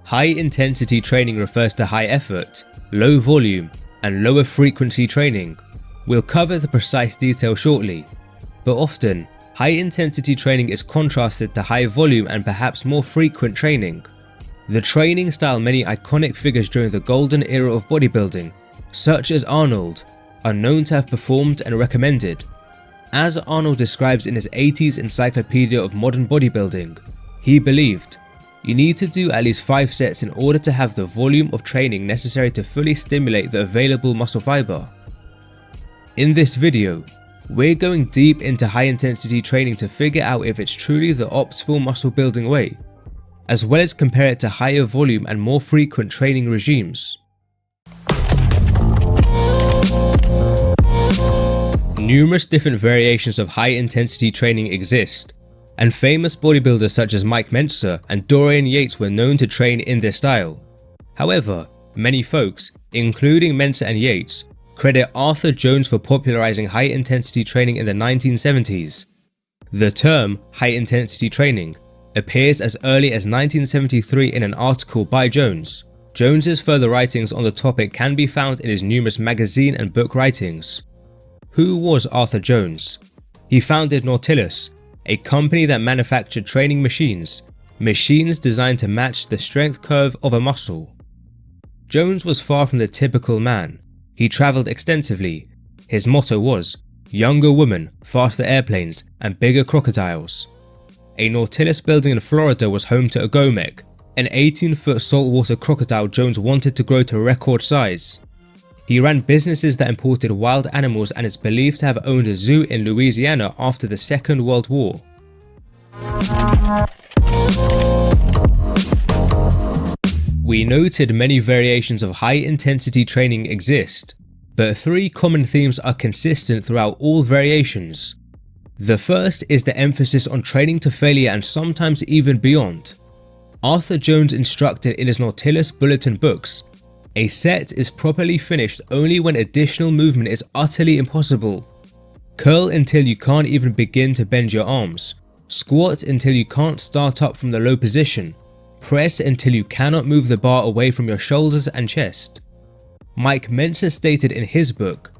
High-intensity training refers to high effort, low volume, and lower frequency training. We'll cover the precise detail shortly, but often, high-intensity training is contrasted to high volume and perhaps more frequent training. The training style many iconic figures during the golden era of bodybuilding, such as Arnold, are known to have performed and recommended. As Arnold describes in his 80s Encyclopedia of Modern Bodybuilding, he believed, "You need to do at least 5 sets in order to have the volume of training necessary to fully stimulate the available muscle fiber." In this video, we're going deep into high-intensity training to figure out if it's truly the optimal muscle building way, as well as compare it to higher volume and more frequent training regimes. Numerous different variations of high-intensity training exist, and famous bodybuilders such as Mike Mentzer and Dorian Yates were known to train in this style. However, many folks, including Mentzer and Yates, credit Arthur Jones for popularizing high-intensity training in the 1970s. The term high-intensity training appears as early as 1973 in an article by Jones. Jones's further writings on the topic can be found in his numerous magazine and book writings. Who was Arthur Jones? He founded Nautilus, a company that manufactured training machines designed to match the strength curve of a muscle. Jones was far from the typical man. He traveled extensively. His motto was, "Younger women, faster airplanes, and bigger crocodiles." A Nautilus building in Florida was home to a Gomec, an 18-foot saltwater crocodile Jones wanted to grow to record size. He ran businesses that imported wild animals and is believed to have owned a zoo in Louisiana after the Second World War. We noted many variations of high-intensity training exist, but 3 common themes are consistent throughout all variations. The first is the emphasis on training to failure and sometimes even beyond. Arthur Jones instructed in his Nautilus Bulletin books, "A set is properly finished only when additional movement is utterly impossible. Curl until you can't even begin to bend your arms. Squat until you can't start up from the low position. Press until you cannot move the bar away from your shoulders and chest." Mike Mentzer stated in his book,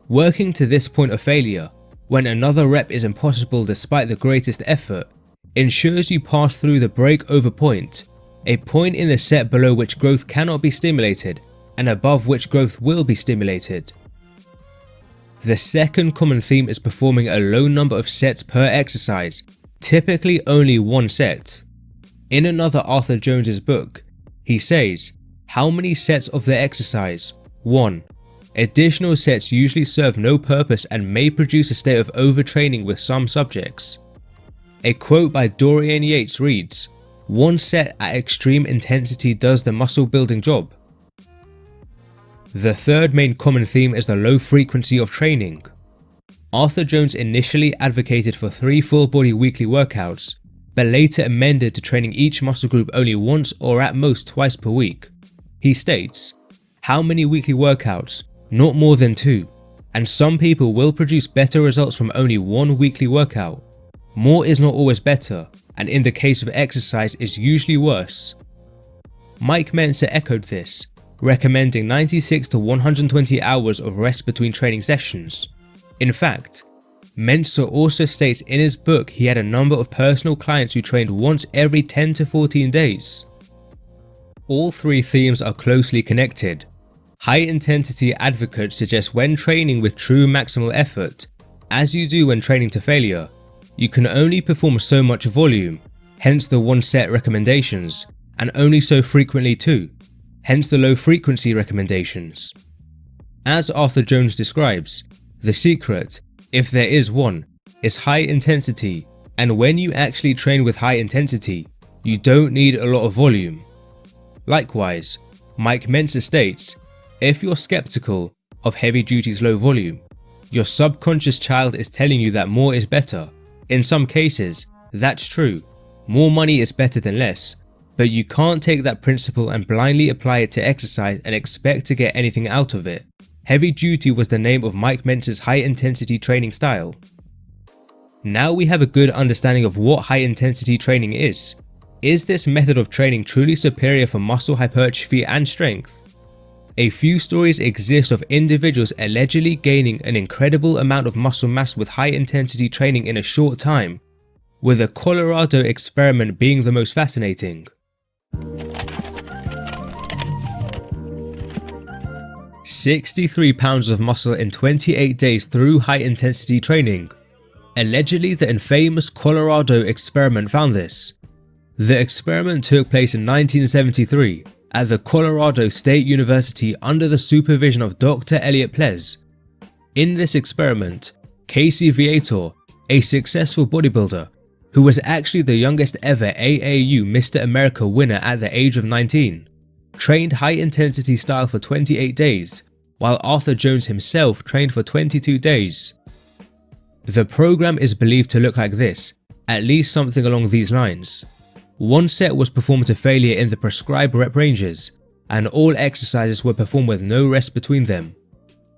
"Working to this point of failure, when another rep is impossible despite the greatest effort, ensures you pass through the break-over point, a point in the set below which growth cannot be stimulated and above which growth will be stimulated." The second common theme is performing a low number of sets per exercise, typically only 1 set. In another Arthur Jones's book, he says, "How many sets of the exercise? 1. Additional sets usually serve no purpose and may produce a state of overtraining with some subjects." A quote by Dorian Yates reads, "1 set at extreme intensity does the muscle building job." The third main common theme is the low frequency of training. Arthur Jones initially advocated for 3 full-body weekly workouts, but later amended to training each muscle group only once or at most twice per week. He states, "How many weekly workouts? Not more than 2, and some people will produce better results from only 1 weekly workout. More is not always better, and in the case of exercise is usually worse." Mike Mentzer echoed this, recommending 96 to 120 hours of rest between training sessions. In fact, Mentzer also states in his book he had a number of personal clients who trained once every 10 to 14 days. All 3 themes are closely connected. High-intensity advocates suggest when training with true maximal effort, as you do when training to failure, you can only perform so much volume, hence the 1 set recommendations, and only so frequently too, hence the low frequency recommendations. As Arthur Jones describes, the secret, if there is one, is high intensity, and when you actually train with high intensity, you don't need a lot of volume. Likewise, Mike Mentzer states, if you're skeptical of heavy duty's low volume, your subconscious child is telling you that more is better. In some cases, that's true. More money is better than less, but you can't take that principle and blindly apply it to exercise and expect to get anything out of it. Heavy duty was the name of Mike Mentzer's high intensity training style. Now we have a good understanding of what high intensity training is. Is this method of training truly superior for muscle hypertrophy and strength? A few stories exist of individuals allegedly gaining an incredible amount of muscle mass with high-intensity training in a short time, with the Colorado experiment being the most fascinating. 63 pounds of muscle in 28 days through high-intensity training. Allegedly, the infamous Colorado experiment found this. The experiment took place in 1973 at the Colorado State University under the supervision of Dr. Elliot Plez. In this experiment, Casey Viator, a successful bodybuilder, who was actually the youngest ever AAU Mr. America winner at the age of 19, trained high-intensity style for 28 days, while Arthur Jones himself trained for 22 days. The program is believed to look like this, at least something along these lines. One set was performed to failure in the prescribed rep ranges, and all exercises were performed with no rest between them.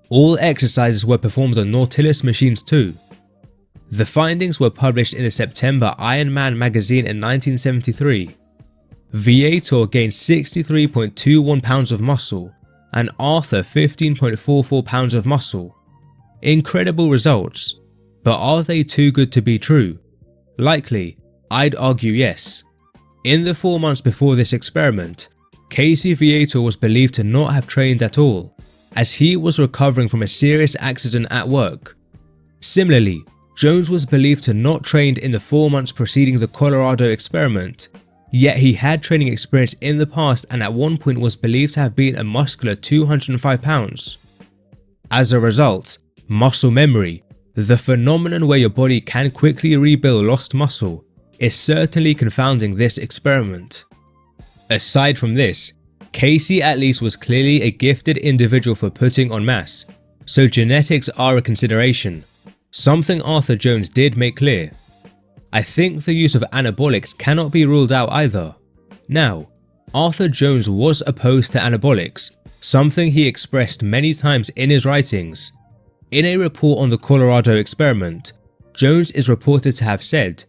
All exercises were performed on Nautilus machines too. The findings were published in the September Iron Man magazine in 1973. Viator gained 63.21 pounds of muscle, and Arthur 15.44 pounds of muscle. Incredible results, but are they too good to be true? Likely, I'd argue yes. In the 4 months before this experiment, Casey Viator was believed to not have trained at all, as he was recovering from a serious accident at work. Similarly, Jones was believed to not trained in the 4 months preceding the Colorado experiment, yet he had training experience in the past and at one point was believed to have been a muscular 205 pounds. As a result, muscle memory, the phenomenon where your body can quickly rebuild lost muscle, is certainly confounding this experiment. Aside from this, Casey at least was clearly a gifted individual for putting on mass, so genetics are a consideration, something Arthur Jones did make clear. I think the use of anabolics cannot be ruled out either. Now, Arthur Jones was opposed to anabolics, something he expressed many times in his writings. In a report on the Colorado experiment, Jones is reported to have said,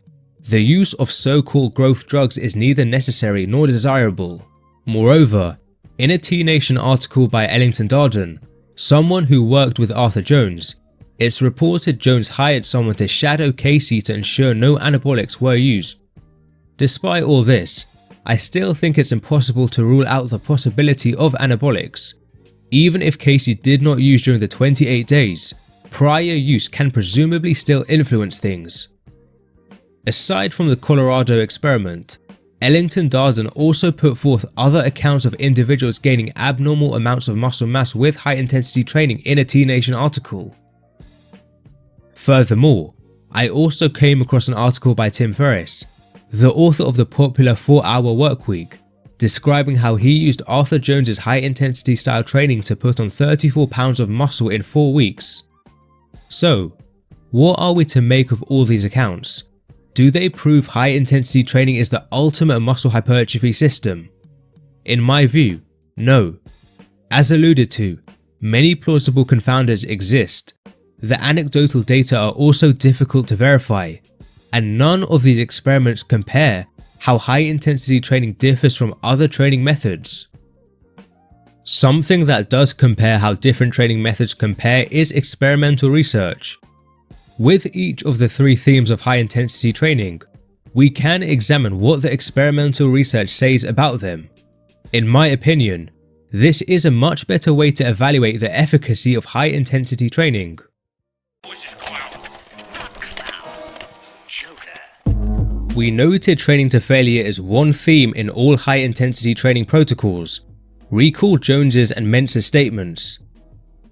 "The use of so-called growth drugs is neither necessary nor desirable." Moreover, in a T-Nation article by Ellington Darden, someone who worked with Arthur Jones, it's reported Jones hired someone to shadow Casey to ensure no anabolics were used. Despite all this, I still think it's impossible to rule out the possibility of anabolics. Even if Casey did not use during the 28 days, prior use can presumably still influence things. Aside from the Colorado experiment, Ellington Darden also put forth other accounts of individuals gaining abnormal amounts of muscle mass with high-intensity training in a T-Nation article. Furthermore, I also came across an article by Tim Ferriss, the author of the popular 4-Hour Workweek, describing how he used Arthur Jones's high-intensity style training to put on 34 pounds of muscle in 4 weeks. So, what are we to make of all these accounts? Do they prove high-intensity training is the ultimate muscle hypertrophy system? In my view, no. As alluded to, many plausible confounders exist. The anecdotal data are also difficult to verify, and none of these experiments compare how high-intensity training differs from other training methods. Something that does compare how different training methods compare is experimental research. With each of the 3 themes of high-intensity training, we can examine what the experimental research says about them. In my opinion, this is a much better way to evaluate the efficacy of high-intensity training. We noted training to failure is one theme in all high-intensity training protocols. Recall Jones's and Mentz's statements.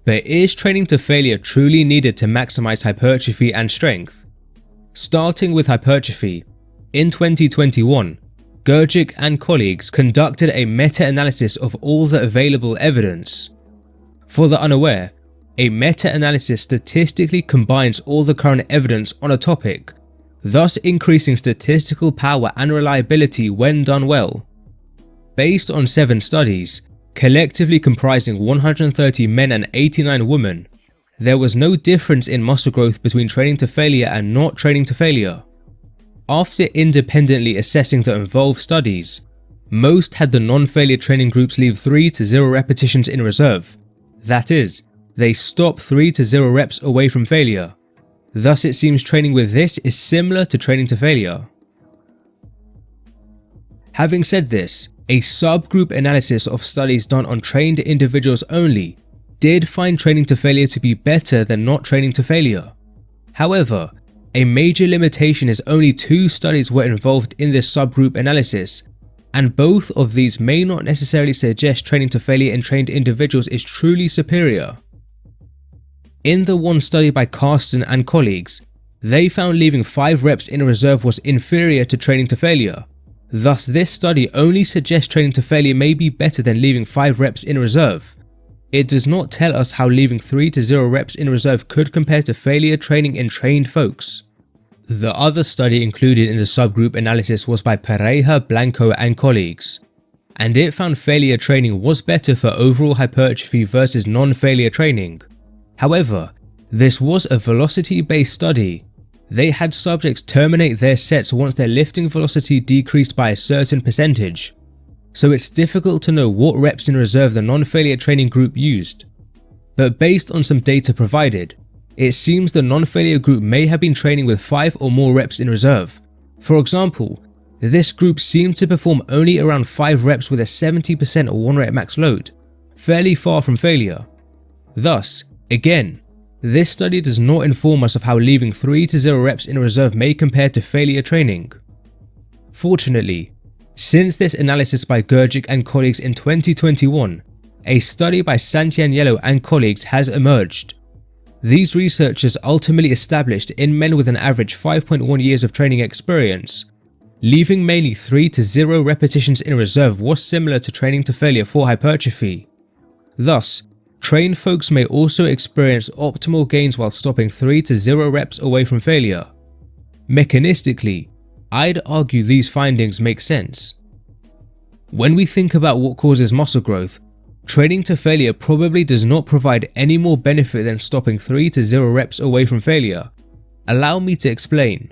But is training to failure truly needed to maximize hypertrophy and strength? Starting with hypertrophy, in 2021, Gurgic and colleagues conducted a meta-analysis of all the available evidence. For the unaware, a meta-analysis statistically combines all the current evidence on a topic, thus increasing statistical power and reliability when done well. Based on 7 studies, collectively comprising 130 men and 89 women, there was no difference in muscle growth between training to failure and not training to failure. After independently assessing the involved studies, most had the non-failure training groups leave 3 to 0 repetitions in reserve. That is, they stop 3 to 0 reps away from failure. Thus it seems training with this is similar to training to failure. Having said this, a subgroup analysis of studies done on trained individuals only did find training to failure to be better than not training to failure. However, a major limitation is only 2 studies were involved in this subgroup analysis, and both of these may not necessarily suggest training to failure in trained individuals is truly superior. In the one study by Carsten and colleagues, they found leaving 5 reps in reserve was inferior to training to failure. Thus, this study only suggests training to failure may be better than leaving 5 reps in reserve. It does not tell us how leaving 3 to 0 reps in reserve could compare to failure training in trained folks. The other study included in the subgroup analysis was by Pereira, Blanco and colleagues, and it found failure training was better for overall hypertrophy versus non-failure training. However, this was a velocity-based study. They had subjects terminate their sets once their lifting velocity decreased by a certain percentage, so it's difficult to know what reps in reserve the non-failure training group used. But based on some data provided, it seems the non-failure group may have been training with 5 or more reps in reserve. For example, this group seemed to perform only around 5 reps with a 70% or 1 rep max load, fairly far from failure. Thus, again, this study does not inform us of how leaving 3 to 0 reps in reserve may compare to failure training. Fortunately, since this analysis by Gurgic and colleagues in 2021, a study by Santiagnello and colleagues has emerged. These researchers ultimately established in men with an average 5.1 years of training experience, leaving mainly 3 to 0 repetitions in reserve was similar to training to failure for hypertrophy. Thus, trained folks may also experience optimal gains while stopping 3 to 0 reps away from failure. Mechanistically, I'd argue these findings make sense. When we think about what causes muscle growth, training to failure probably does not provide any more benefit than stopping 3 to 0 reps away from failure. Allow me to explain.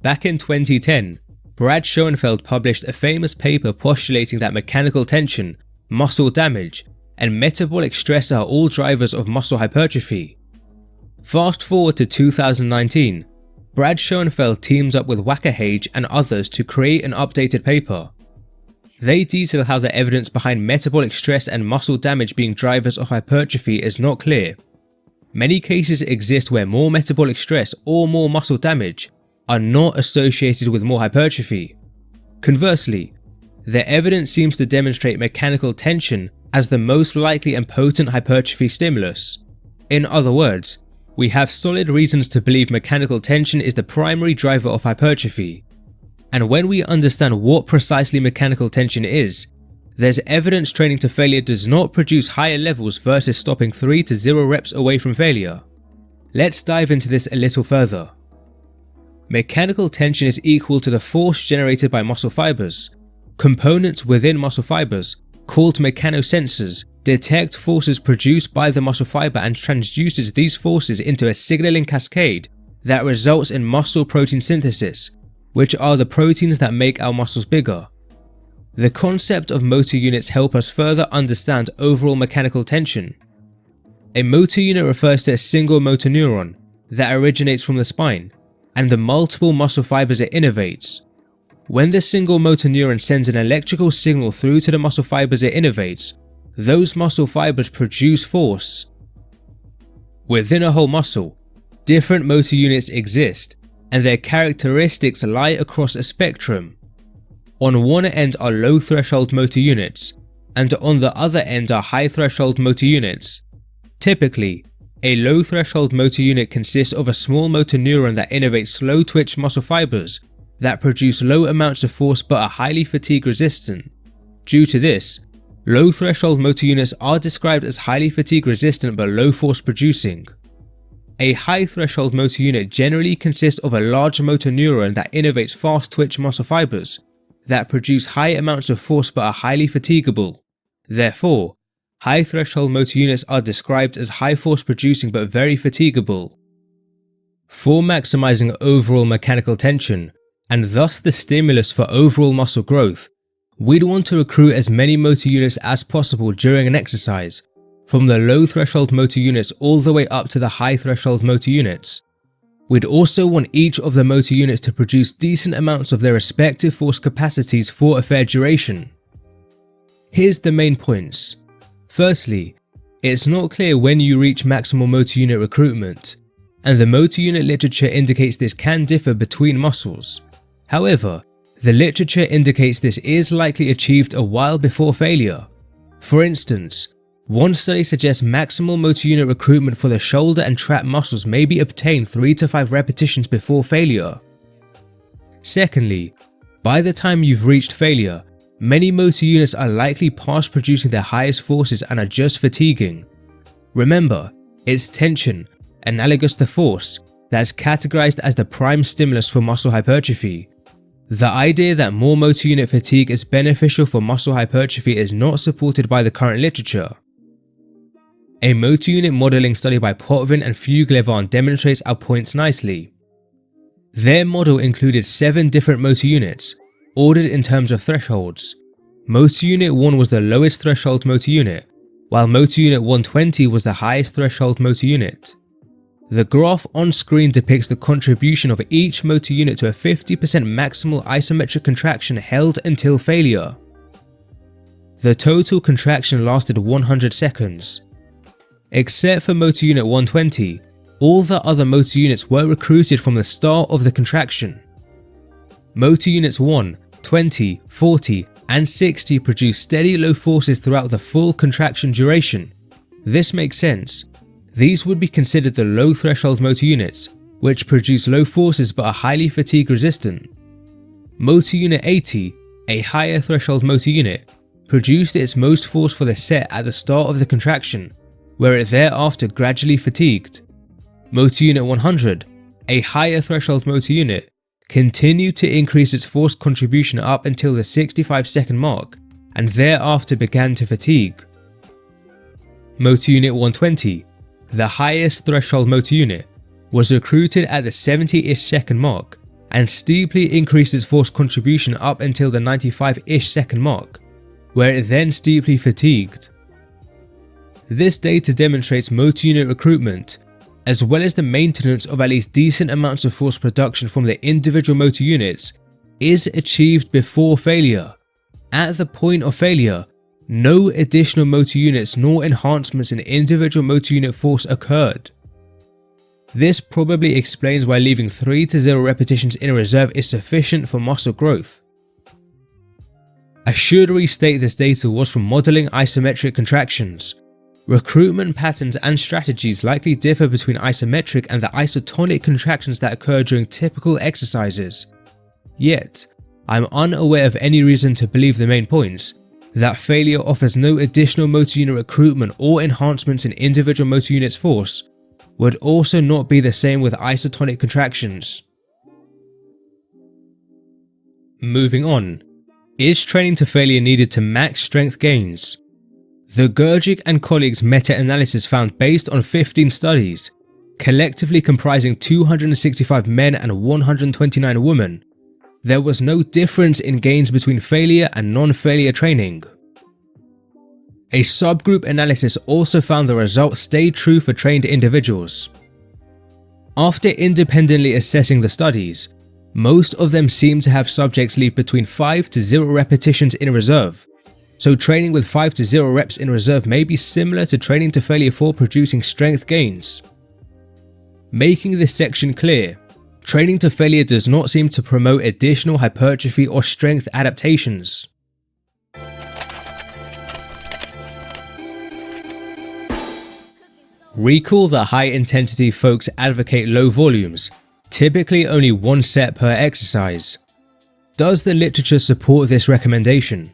Back in 2010, Brad Schoenfeld published a famous paper postulating that mechanical tension, muscle damage, and metabolic stress are all drivers of muscle hypertrophy. Fast forward to 2019, Brad Schoenfeld teamed up with Wackahage and others to create an updated paper. They detail how the evidence behind metabolic stress and muscle damage being drivers of hypertrophy is not clear. Many cases exist where more metabolic stress or more muscle damage are not associated with more hypertrophy. Conversely, the evidence seems to demonstrate mechanical tension as the most likely and potent hypertrophy stimulus. In other words, we have solid reasons to believe mechanical tension is the primary driver of hypertrophy. And when we understand what precisely mechanical tension is, there's evidence training to failure does not produce higher levels versus stopping 3 to 0 reps away from failure. Let's dive into this a little further. Mechanical tension is equal to the force generated by muscle fibers. Components within muscle fibers, called mechanosensors, detect forces produced by the muscle fiber and transduces these forces into a signaling cascade that results in muscle protein synthesis, which are the proteins that make our muscles bigger. The concept of motor units help us further understand overall mechanical tension. A motor unit refers to a single motor neuron that originates from the spine and the multiple muscle fibers it innervates. When the single motor neuron sends an electrical signal through to the muscle fibers it innervates, those muscle fibers produce force. Within a whole muscle, different motor units exist, and their characteristics lie across a spectrum. On one end are low threshold motor units, and on the other end are high threshold motor units. Typically, a low threshold motor unit consists of a small motor neuron that innervates slow twitch muscle fibers that produce low amounts of force but are highly fatigue resistant. Due to this, low threshold motor units are described as highly fatigue resistant but low force producing. A high threshold motor unit generally consists of a large motor neuron that innervates fast twitch muscle fibers that produce high amounts of force but are highly fatigable. Therefore, high threshold motor units are described as high force producing but very fatigable. For maximizing overall mechanical tension, and thus the stimulus for overall muscle growth, we'd want to recruit as many motor units as possible during an exercise, from the low threshold motor units all the way up to the high threshold motor units. We'd also want each of the motor units to produce decent amounts of their respective force capacities for a fair duration. Here's the main points. Firstly, it's not clear when you reach maximal motor unit recruitment, and the motor unit literature indicates this can differ between muscles. However, the literature indicates this is likely achieved a while before failure. For instance, one study suggests maximal motor unit recruitment for the shoulder and trap muscles may be obtained 3 to 5 repetitions before failure. Secondly, by the time you've reached failure, many motor units are likely past producing their highest forces and are just fatiguing. Remember, it's tension, analogous to force, that's categorized as the prime stimulus for muscle hypertrophy. The idea that more motor unit fatigue is beneficial for muscle hypertrophy is not supported by the current literature. A motor unit modeling study by Potvin and Fuglevan demonstrates our points nicely. Their model included 7 different motor units, ordered in terms of thresholds. Motor Unit 1 was the lowest threshold motor unit, while Motor Unit 120 was the highest threshold motor unit. The graph on screen depicts the contribution of each motor unit to a 50% maximal isometric contraction held until failure. The total contraction lasted 100 seconds. Except for Motor Unit 120, all the other motor units were recruited from the start of the contraction. Motor Units 1, 20, 40, and 60 produce steady low forces throughout the full contraction duration. This makes sense. These would be considered the low threshold motor units, which produce low forces but are highly fatigue resistant. Motor Unit 80, a higher threshold motor unit, produced its most force for the set at the start of the contraction, where it thereafter gradually fatigued. Motor Unit 100, a higher threshold motor unit, continued to increase its force contribution up until the 65-second mark, and thereafter began to fatigue. Motor Unit 120, the highest threshold motor unit, was recruited at the 70-ish second mark, and steeply increased its force contribution up until the 95-ish second mark, where it then steeply fatigued. This data demonstrates motor unit recruitment, as well as the maintenance of at least decent amounts of force production from the individual motor units, is achieved before failure. At the point of failure, no additional motor units nor enhancements in individual motor unit force occurred. This probably explains why leaving 3 to 0 repetitions in reserve is sufficient for muscle growth. I should restate this data was from modeling isometric contractions. Recruitment patterns and strategies likely differ between isometric and the isotonic contractions that occur during typical exercises. Yet, I'm unaware of any reason to believe the main points, that failure offers no additional motor unit recruitment or enhancements in individual motor units' force, would also not be the same with isotonic contractions. Moving on, is training to failure needed to max strength gains? The Gurgic and colleagues' meta-analysis found based on 15 studies, collectively comprising 265 men and 129 women, there was no difference in gains between failure and non-failure training. A subgroup analysis also found the results stayed true for trained individuals. After independently assessing the studies, most of them seemed to have subjects leave between 5 to 0 repetitions in reserve, so training with 5 to 0 reps in reserve may be similar to training to failure for producing strength gains. Making this section clear, training to failure does not seem to promote additional hypertrophy or strength adaptations. Recall that high-intensity folks advocate low volumes, typically only 1 set per exercise. Does the literature support this recommendation?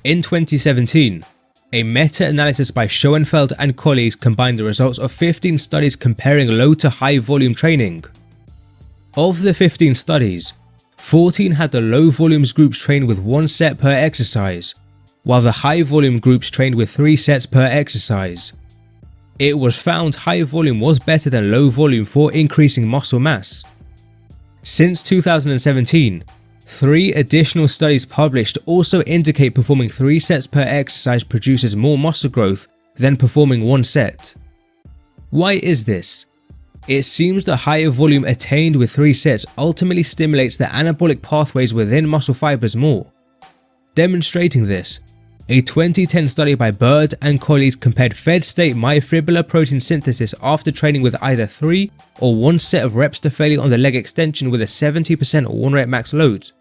In 2017, a meta-analysis by Schoenfeld and colleagues combined the results of 15 studies comparing low to high volume training. Of the 15 studies, 14 had the low volumes groups trained with 1 set per exercise, while the high volume groups trained with 3 sets per exercise. It was found high volume was better than low volume for increasing muscle mass. Since 2017, 3 additional studies published also indicate performing 3 sets per exercise produces more muscle growth than performing 1 set. Why is this? It seems the higher volume attained with 3 sets ultimately stimulates the anabolic pathways within muscle fibers more. Demonstrating this, a 2010 study by Bird and colleagues compared fed-state myofibrillar protein synthesis after training with either 3 or 1 set of reps to failure on the leg extension with a 70% 1 rep max load.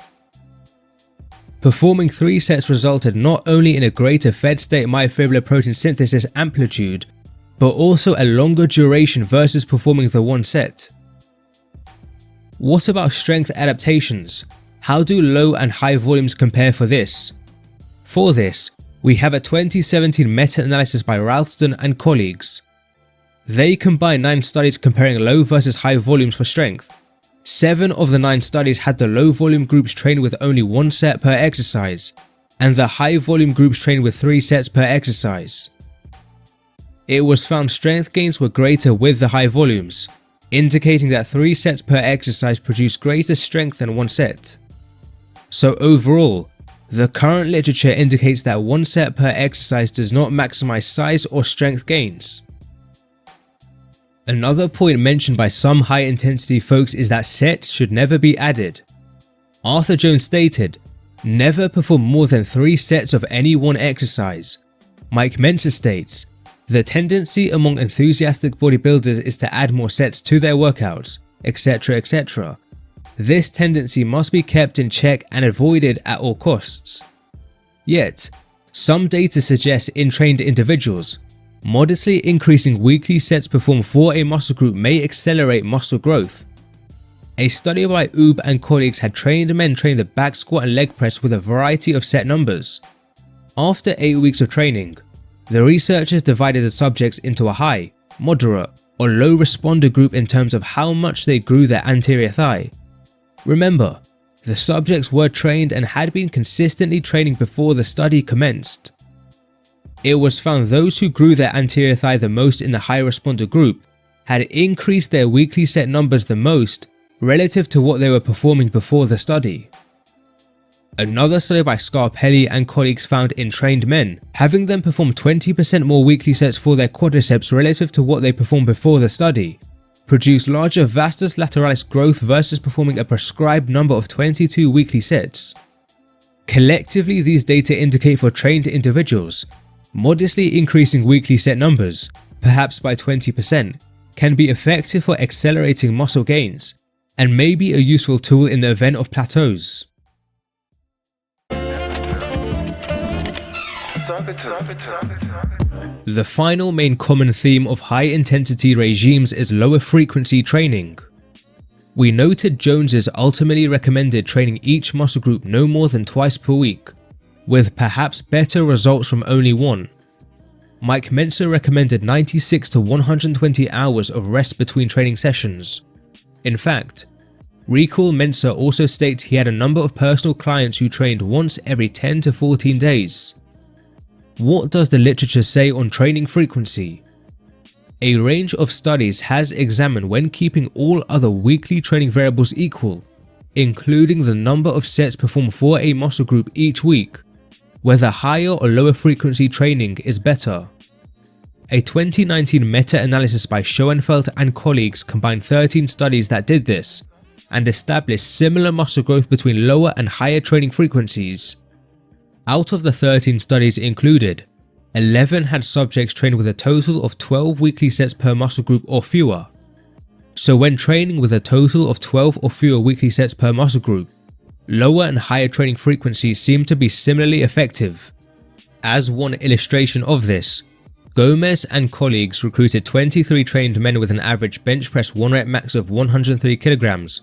Performing 3 sets resulted not only in a greater fed-state myofibrillar protein synthesis amplitude, but also a longer duration versus performing the 1 set. What about strength adaptations? How do low and high volumes compare for this? For this, we have a 2017 meta-analysis by Ralston and colleagues. They combined 9 studies comparing low versus high volumes for strength. 7 of the 9 studies had the low volume groups train with only 1 set per exercise, and the high volume groups trained with 3 sets per exercise. It was found strength gains were greater with the high volumes, indicating that 3 sets per exercise produced greater strength than 1 set. So overall, the current literature indicates that 1 set per exercise does not maximize size or strength gains. Another point mentioned by some high-intensity folks is that sets should never be added. Arthur Jones stated, "Never perform more than 3 sets of any one exercise." Mike Mentzer states, "The tendency among enthusiastic bodybuilders is to add more sets to their workouts, etc., etc. This tendency must be kept in check and avoided at all costs." Yet, some data suggests in trained individuals, modestly increasing weekly sets performed for a muscle group may accelerate muscle growth. A study by Oob and colleagues had trained men train the back squat and leg press with a variety of set numbers. After 8 weeks of training, the researchers divided the subjects into a high, moderate, or low responder group in terms of how much they grew their anterior thigh. Remember, the subjects were trained and had been consistently training before the study commenced. It was found those who grew their anterior thigh the most in the high responder group had increased their weekly set numbers the most relative to what they were performing before the study. Another study by Scarpelli and colleagues found in trained men, having them perform 20% more weekly sets for their quadriceps relative to what they performed before the study, produced larger vastus lateralis growth versus performing a prescribed number of 22 weekly sets. Collectively, these data indicate for trained individuals, modestly increasing weekly set numbers, perhaps by 20%, can be effective for accelerating muscle gains, and may be a useful tool in the event of plateaus. The final main common theme of high-intensity regimes is lower frequency training. We noted Jones's ultimately recommended training each muscle group no more than twice per week, with perhaps better results from only one. Mike Mentzer recommended 96 to 120 hours of rest between training sessions. In fact, recall Mentzer also states he had a number of personal clients who trained once every 10 to 14 days. What does the literature say on training frequency? A range of studies has examined when keeping all other weekly training variables equal, including the number of sets performed for a muscle group each week, whether higher or lower frequency training is better. A 2019 meta-analysis by Schoenfeld and colleagues combined 13 studies that did this, and established similar muscle growth between lower and higher training frequencies. Out of the 13 studies included, 11 had subjects trained with a total of 12 weekly sets per muscle group or fewer. So when training with a total of 12 or fewer weekly sets per muscle group, lower and higher training frequencies seem to be similarly effective. As one illustration of this, Gomez and colleagues recruited 23 trained men with an average bench press 1 rep max of 103 kg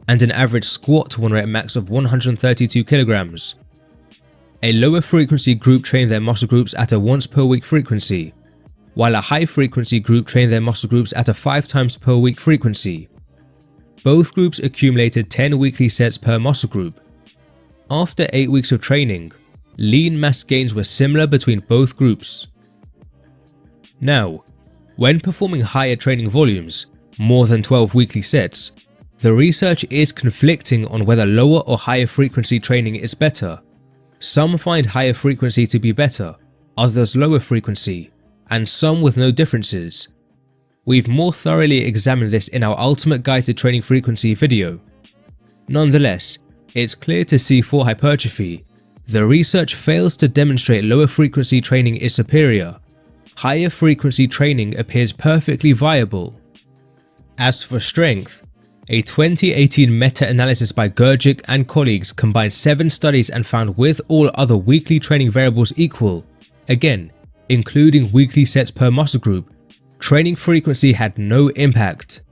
and an average squat 1 rep max of 132 kg. A lower frequency group trained their muscle groups at a once per week frequency, while a high frequency group trained their muscle groups at a 5 times per week frequency. Both groups accumulated 10 weekly sets per muscle group. After 8 weeks of training, lean mass gains were similar between both groups. Now, When performing higher training volumes, more than 12 weekly sets, the research is conflicting on whether lower or higher frequency training is better. Some find higher frequency to be better, others lower frequency, and some with no differences. We've more thoroughly examined this in our Ultimate Guide to Training Frequency video. Nonetheless, it's clear to see for hypertrophy, the research fails to demonstrate lower frequency training is superior. Higher frequency training appears perfectly viable. As for strength, a 2018 meta-analysis by Gurgic and colleagues combined 7 studies and found with all other weekly training variables equal, again, including weekly sets per muscle group, training frequency had no impact.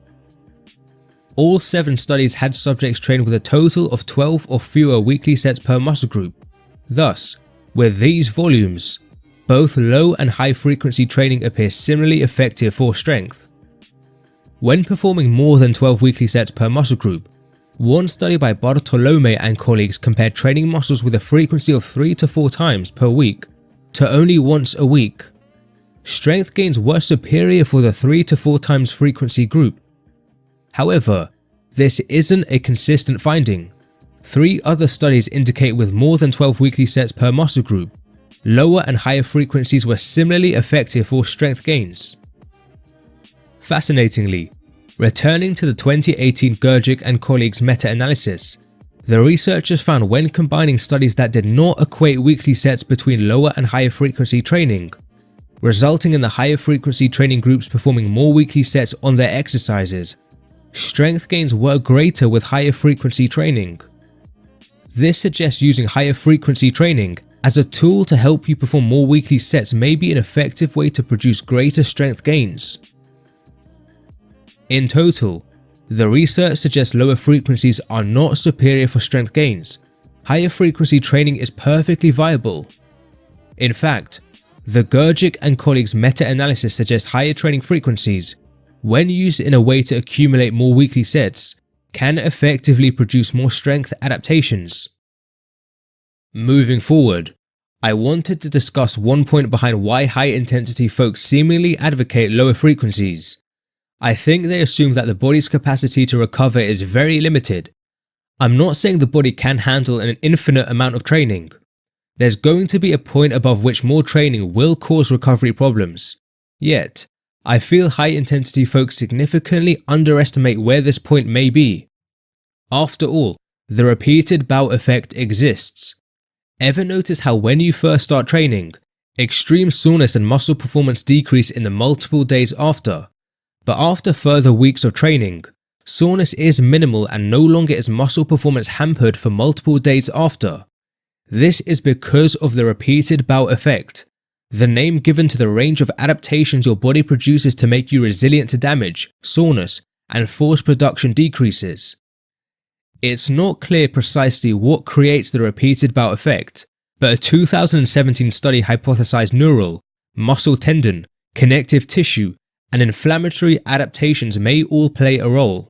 All 7 studies had subjects train with a total of 12 or fewer weekly sets per muscle group. Thus, with these volumes, both low and high frequency training appear similarly effective for strength. When performing more than 12 weekly sets per muscle group, one study by Bartolome and colleagues compared training muscles with a frequency of 3 to 4 times per week to only once a week. Strength gains were superior for the 3 to 4 times frequency group. However, this isn't a consistent finding. 3 other studies indicate with more than 12 weekly sets per muscle group, lower and higher frequencies were similarly effective for strength gains. Fascinatingly, returning to the 2018 Gurgic and colleagues meta-analysis, the researchers found when combining studies that did not equate weekly sets between lower and higher frequency training, resulting in the higher frequency training groups performing more weekly sets on their exercises, strength gains were greater with higher frequency training. This suggests using higher frequency training as a tool to help you perform more weekly sets may be an effective way to produce greater strength gains. In total, the research suggests lower frequencies are not superior for strength gains. Higher frequency training is perfectly viable. In fact, the Gurgic and colleagues meta-analysis suggests higher training frequencies, when used in a way to accumulate more weekly sets, can effectively produce more strength adaptations. Moving forward, I wanted to discuss one point behind why high-intensity folks seemingly advocate lower frequencies. I think they assume that the body's capacity to recover is very limited. I'm not saying the body can handle an infinite amount of training. There's going to be a point above which more training will cause recovery problems. Yet, I feel high-intensity folks significantly underestimate where this point may be. After all, the repeated bout effect exists. Ever notice how when you first start training, extreme soreness and muscle performance decrease in the multiple days after? But after further weeks of training, soreness is minimal and no longer is muscle performance hampered for multiple days after. This is because of the repeated bout effect, the name given to the range of adaptations your body produces to make you resilient to damage, soreness, and force production decreases. It's not clear precisely what creates the repeated bout effect, but a 2017 study hypothesized neural, muscle tendon, connective tissue, and inflammatory adaptations may all play a role.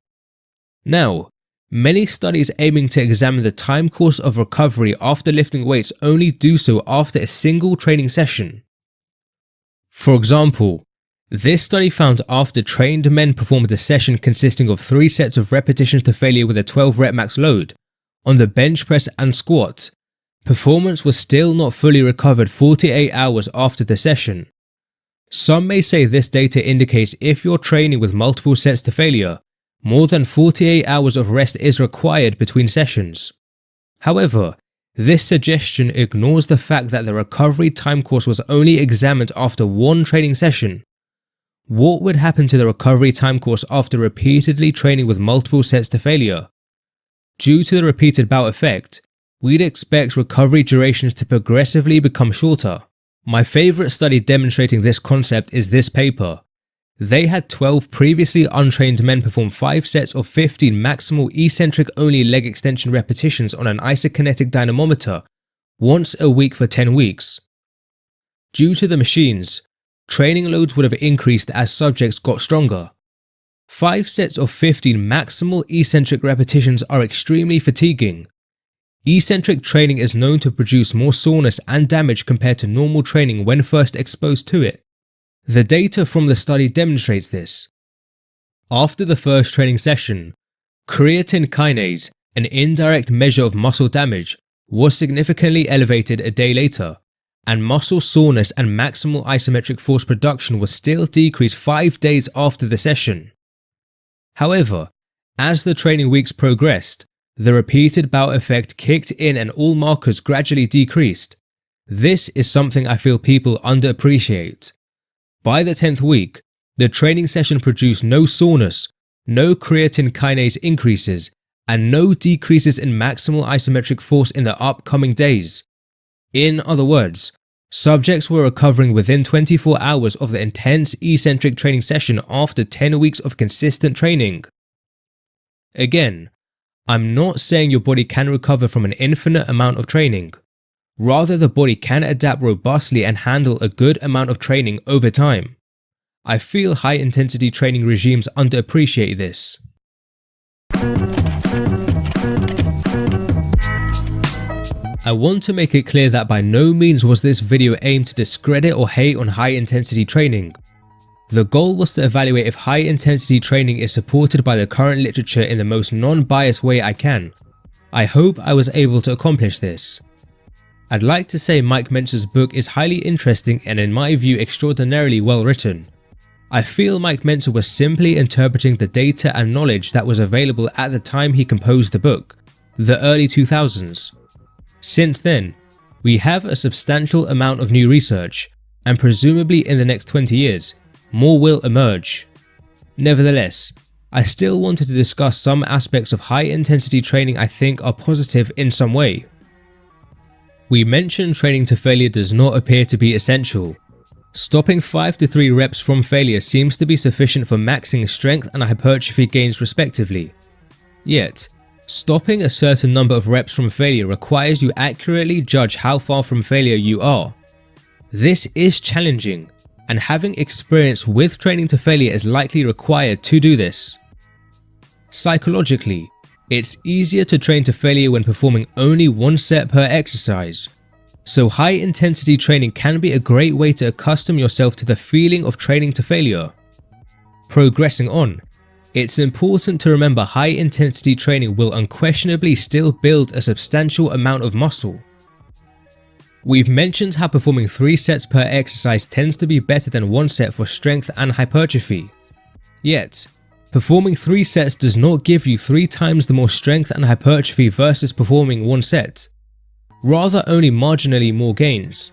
Now, many studies aiming to examine the time course of recovery after lifting weights only do so after a single training session. For example, this study found after trained men performed a session consisting of 3 sets of repetitions to failure with a 12 rep max load on the bench press and squat, performance was still not fully recovered 48 hours after the session. Some may say this data indicates if you're training with multiple sets to failure, more than 48 hours of rest is required between sessions. However, this suggestion ignores the fact that the recovery time course was only examined after one training session. What would happen to the recovery time course after repeatedly training with multiple sets to failure? Due to the repeated bout effect, we'd expect recovery durations to progressively become shorter. My favorite study demonstrating this concept is this paper. They had 12 previously untrained men perform 5 sets of 15 maximal eccentric-only leg extension repetitions on an isokinetic dynamometer once a week for 10 weeks. Due to the machines, training loads would have increased as subjects got stronger. 5 sets of 15 maximal eccentric repetitions are extremely fatiguing. Eccentric training is known to produce more soreness and damage compared to normal training when first exposed to it. The data from the study demonstrates this. After the first training session, creatine kinase, an indirect measure of muscle damage, was significantly elevated a day later, and muscle soreness and maximal isometric force production was still decreased 5 days after the session. However, as the training weeks progressed, the repeated bout effect kicked in and all markers gradually decreased. This is something I feel people underappreciate. By the 10th week, the training session produced no soreness, no creatine kinase increases, and no decreases in maximal isometric force in the upcoming days. In other words, subjects were recovering within 24 hours of the intense eccentric training session after 10 weeks of consistent training. Again, I'm not saying your body can recover from an infinite amount of training. Rather, the body can adapt robustly and handle a good amount of training over time. I feel high-intensity training regimes underappreciate this. I want to make it clear that by no means was this video aimed to discredit or hate on high-intensity training. The goal was to evaluate if high-intensity training is supported by the current literature in the most non-biased way I can. I hope I was able to accomplish this. I'd like to say Mike Mentzer's book is highly interesting and in my view extraordinarily well written. I feel Mike Mentzer was simply interpreting the data and knowledge that was available at the time he composed the book, the early 2000s. Since then, we have a substantial amount of new research, and presumably in the next 20 years, more will emerge. Nevertheless, I still wanted to discuss some aspects of high-intensity training I think are positive in some way. We mentioned training to failure does not appear to be essential. Stopping 5 to 3 reps from failure seems to be sufficient for maxing strength and hypertrophy gains respectively. Yet, stopping a certain number of reps from failure requires you accurately judge how far from failure you are. This is challenging, and having experience with training to failure is likely required to do this. Psychologically, it's easier to train to failure when performing only 1 set per exercise. So high-intensity training can be a great way to accustom yourself to the feeling of training to failure. Progressing on, it's important to remember high-intensity training will unquestionably still build a substantial amount of muscle. We've mentioned how performing 3 sets per exercise tends to be better than 1 set for strength and hypertrophy. Yet, performing 3 sets does not give you 3 times the more strength and hypertrophy versus performing 1 set. Rather only marginally more gains.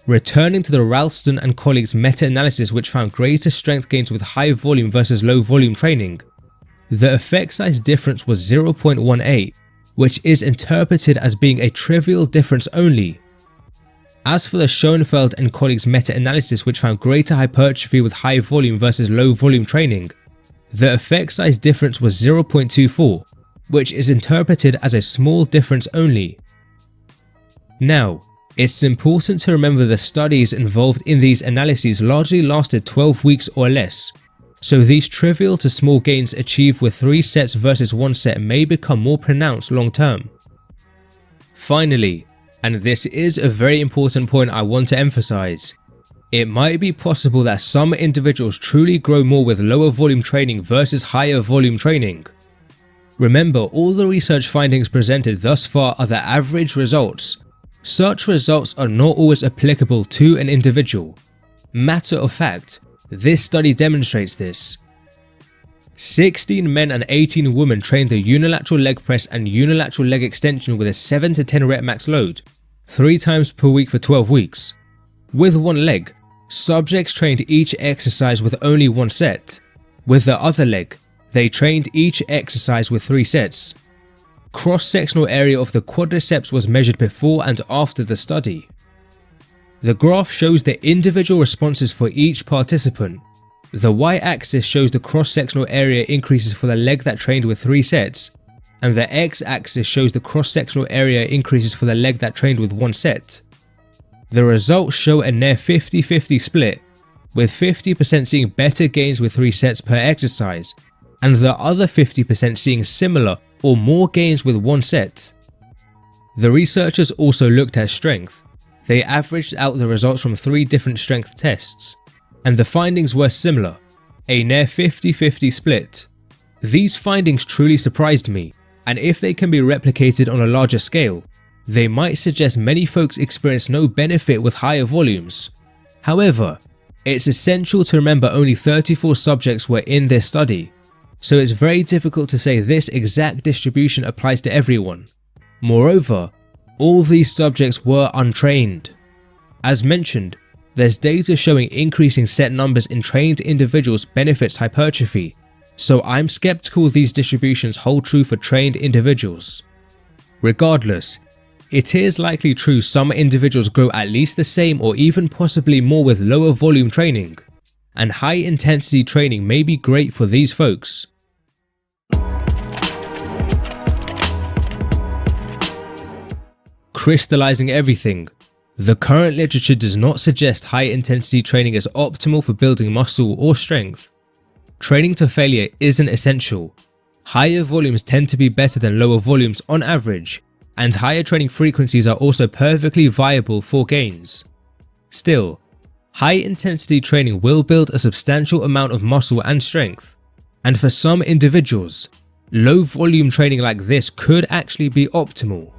Returning to the Ralston and colleagues meta-analysis which found greater strength gains with high volume versus low volume training, the effect size difference was 0.18, which is interpreted as being a trivial difference only. As for the Schoenfeld and colleagues meta-analysis which found greater hypertrophy with high volume versus low volume training, the effect size difference was 0.24, which is interpreted as a small difference only. Now, it's important to remember the studies involved in these analyses largely lasted 12 weeks or less, so these trivial to small gains achieved with 3 sets versus 1 set may become more pronounced long term. Finally, and this is a very important point I want to emphasize, it might be possible that some individuals truly grow more with lower volume training versus higher volume training. Remember, all the research findings presented thus far are the average results. Such results are not always applicable to an individual. Matter of fact, this study demonstrates this. 16 men and 18 women trained the unilateral leg press and unilateral leg extension with a 7 to 10 rep max load, 3 times per week for 12 weeks. With 1 leg, subjects trained each exercise with only 1 set. With the other leg, they trained each exercise with 3 sets. Cross-sectional area of the quadriceps was measured before and after the study. The graph shows the individual responses for each participant. The y-axis shows the cross-sectional area increases for the leg that trained with 3 sets, and the x-axis shows the cross-sectional area increases for the leg that trained with 1 set. The results show a near 50-50 split, with 50% seeing better gains with 3 sets per exercise, and the other 50% seeing similar or more gains with 1 set. The researchers also looked at strength. They averaged out the results from 3 different strength tests. and the findings were similar, a near 50-50 split. These findings truly surprised me, and if they can be replicated on a larger scale, they might suggest many folks experience no benefit with higher volumes. However, it's essential to remember only 34 subjects were in this study, so it's very difficult to say this exact distribution applies to everyone. Moreover, all these subjects were untrained. As mentioned, there's data showing increasing set numbers in trained individuals benefits hypertrophy, so I'm skeptical these distributions hold true for trained individuals. Regardless, it is likely true some individuals grow at least the same or even possibly more with lower volume training, and high intensity training may be great for these folks. Crystallizing everything. The current literature does not suggest high intensity training is optimal for building muscle or strength. Training to failure isn't essential. Higher volumes tend to be better than lower volumes on average, and higher training frequencies are also perfectly viable for gains. Still, high intensity training will build a substantial amount of muscle and strength, and for some individuals, low volume training like this could actually be optimal.